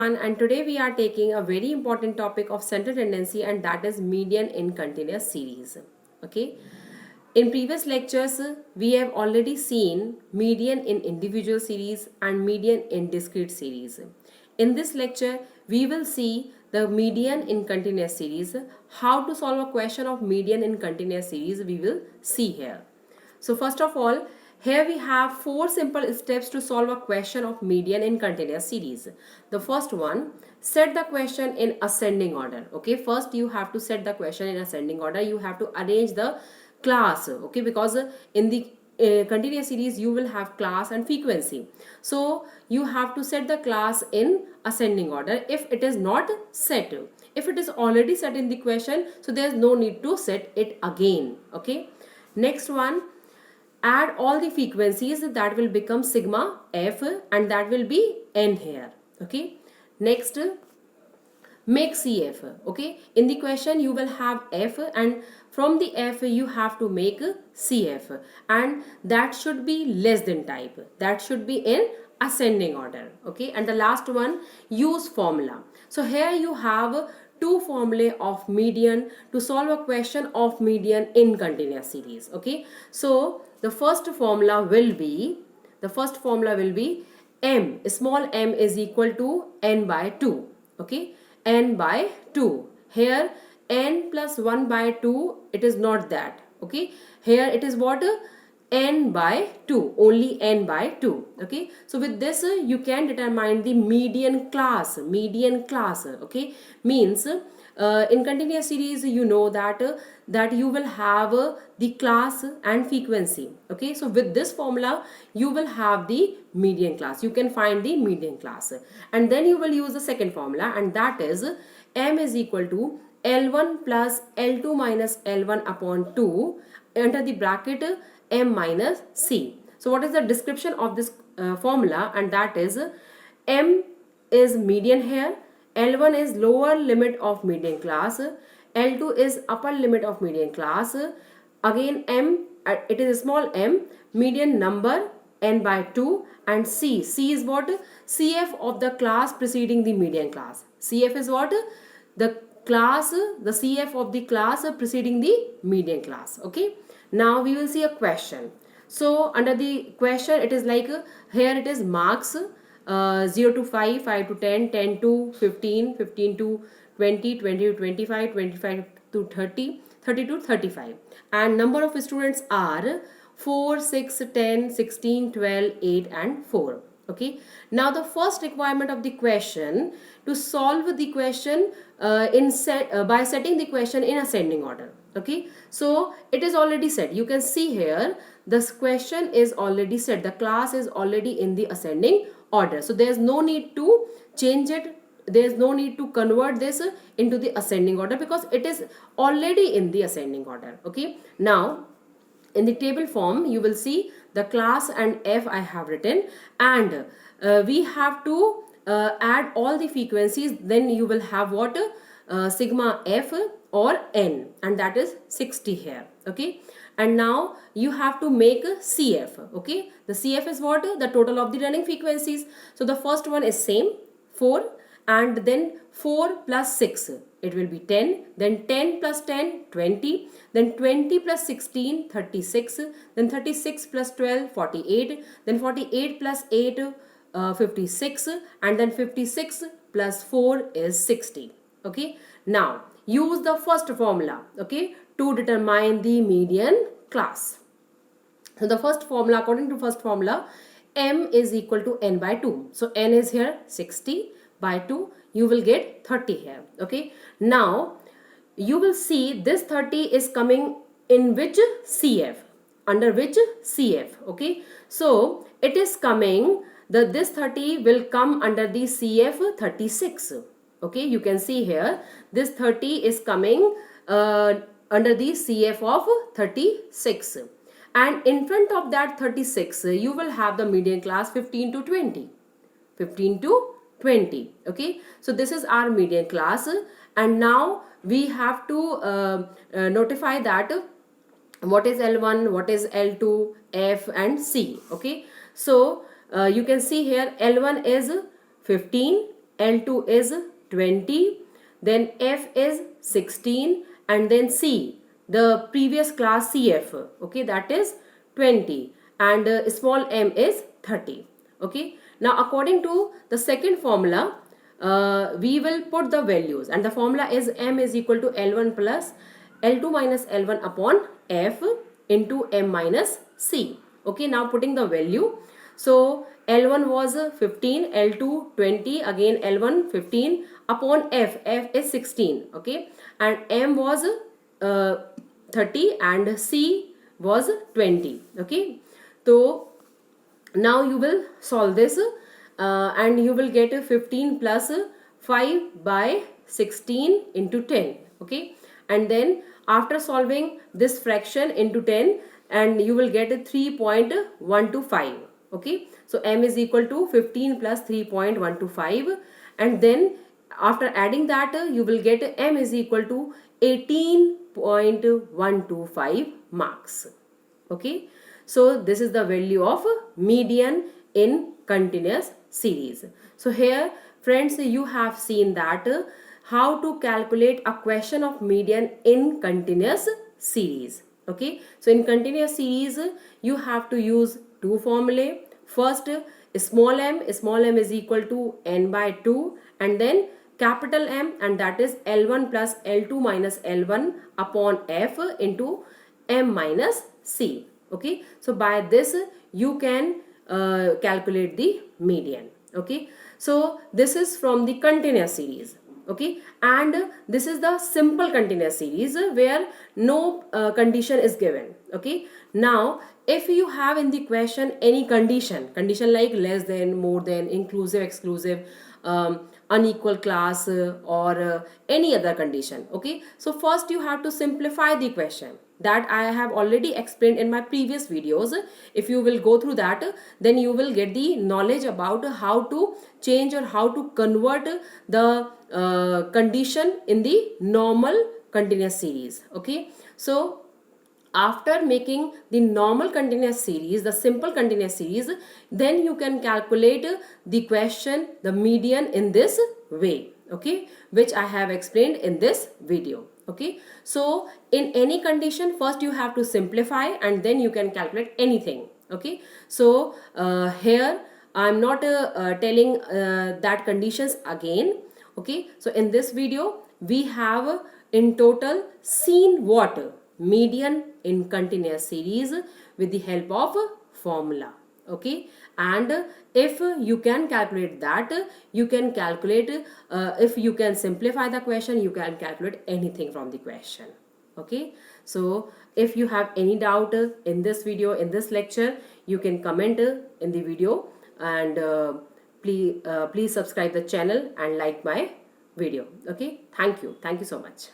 And today we are taking a very important topic of central tendency, and that is median in continuous series. Okay. In previous lectures, we have already seen median in individual series and median in discrete series. In this lecture, we will see the median in continuous series. How to solve a question of median in continuous series we will see here. So first of all, here we have four simple steps to solve a question of median in continuous series. The first one, set the question in ascending order. Okay, first you have to set the question in ascending order. You have to arrange the class. Okay, because in the continuous series you will have class and frequency. So you have to set the class in ascending order if it is not set. If it is already set in the question, so there is no need to set it again. Okay. Next one, add all the frequencies, that will become sigma f and that will be n here. Okay. Next, make cf. Okay, in the question you will have f, and from the f you have to make cf, and that should be less than type, that should be in ascending order. Okay, and the last one, use formula. So here you have two formulae of median to solve a question of median in continuous series. Okay, so the first formula will be m, small m is equal to n by 2. Okay, n by 2. Here n plus 1 by 2, it is not that. Okay, here it is what, n by 2, only n by 2. Okay, so with this you can determine the median class. Okay, means in continuous series you know that you will have the class and frequency. Okay, so with this formula you will have the median class, you can find the median class, and then you will use the second formula, and that is m is equal to L1 plus L2 minus L1 upon 2 under the bracket m minus c. So what is the description of this formula? And that is m is median here, L1 is lower limit of median class, L2 is upper limit of median class, again m, it is a small m, median number n by 2, and c is what, cf of the class preceding the median class. Cf is what, the cf of the class preceding the median class. Okay, now we will see a question. So under the question it is like, here it is marks 0 to 5, 5 to 10, 10 to 15, 15 to 20, 20 to 25, 25 to 30, 30 to 35, and number of students are 4, 6, 10, 16, 12, 8 and 4. Okay, now the first requirement of the question, to solve the question by setting the question in ascending order. Okay, so it is already set, you can see here this question is already set, the class is already in the ascending order, so there is no need to change it, there is no need to convert this into the ascending order because it is already in the ascending order. Okay, now in the table form you will see the class and f I have written, and we have to add all the frequencies, then you will have what, sigma f or n, and that is 60 here. Okay, and now you have to make cf. Okay, the cf is what, the total of the running frequencies. So the first one is same, 4, and then 4 plus 6, it will be 10, then 10 plus 10, 20, then 20 plus 16, 36, then 36 plus 12, 48, then 48 plus 8, 56, and then 56 plus 4 is 60. Okay, now use the first formula, okay, to determine the median class. So the first formula, according to first formula, m is equal to n by 2. So n is here 60 by 2, you will get 30 here. Okay, now you will see this 30 is coming in which cf, under which cf. Okay, so it is coming, this 30 will come under the cf 36. Okay, you can see here this 30 is coming under the cf of 36, and in front of that 36 you will have the median class 15 to 20, 15 to 20. Okay, so this is our median class, and now we have to notify that what is L1, what is L2, F and C. Okay, so you can see here L1 is 15, L2 is 20, then F is 16, and then C, the previous class CF, okay, that is 20, and small m is 30. Okay, now according to the second formula, we will put the values, and the formula is m is equal to L1 plus L2 minus L1 upon F into m minus C. Okay, now putting the value. So L1 was 15, L2 20, again L1 15 upon F is 16. Okay, and m was 30 and C was 20. Okay, so now you will solve this and you will get 15 plus 5 by 16 into 10. Okay, and then after solving this fraction into 10, and you will get 3.125. Okay, so m is equal to 15 plus 3.125, and then after adding that you will get m is equal to 18.125 marks. Okay, so this is the value of median in continuous series. So here friends, you have seen that how to calculate a question of median in continuous series. Okay, so in continuous series you have to use two formulae. First, small m is equal to n by 2, and then capital M, and that is L1 plus L2 minus L1 upon F into m minus C. Okay, so by this you can calculate the median. Okay, so this is from the continuous series. Okay, and this is the simple continuous series where no condition is given. Okay, now if you have in the question any condition like less than, more than, inclusive, exclusive, unequal class, or any other condition. Okay, so first you have to simplify the question, that I have already explained in my previous videos. If you will go through that, then you will get the knowledge about how to change or how to convert the condition in the normal continuous series. Okay, so after making the normal continuous series, the simple continuous series, then you can calculate the question, the median, in this way. Okay, which I have explained in this video. Okay, so in any condition, first you have to simplify and then you can calculate anything. Okay, so here I am not telling that conditions again. Okay, so in this video we have in total seen what? Median in continuous series with the help of formula. Okay, and if you can calculate that, you can calculate if you can simplify the question, you can calculate anything from the question. Okay, so if you have any doubt in this video, in this lecture, you can comment in the video, and please subscribe the channel and like my video. Okay, thank you so much.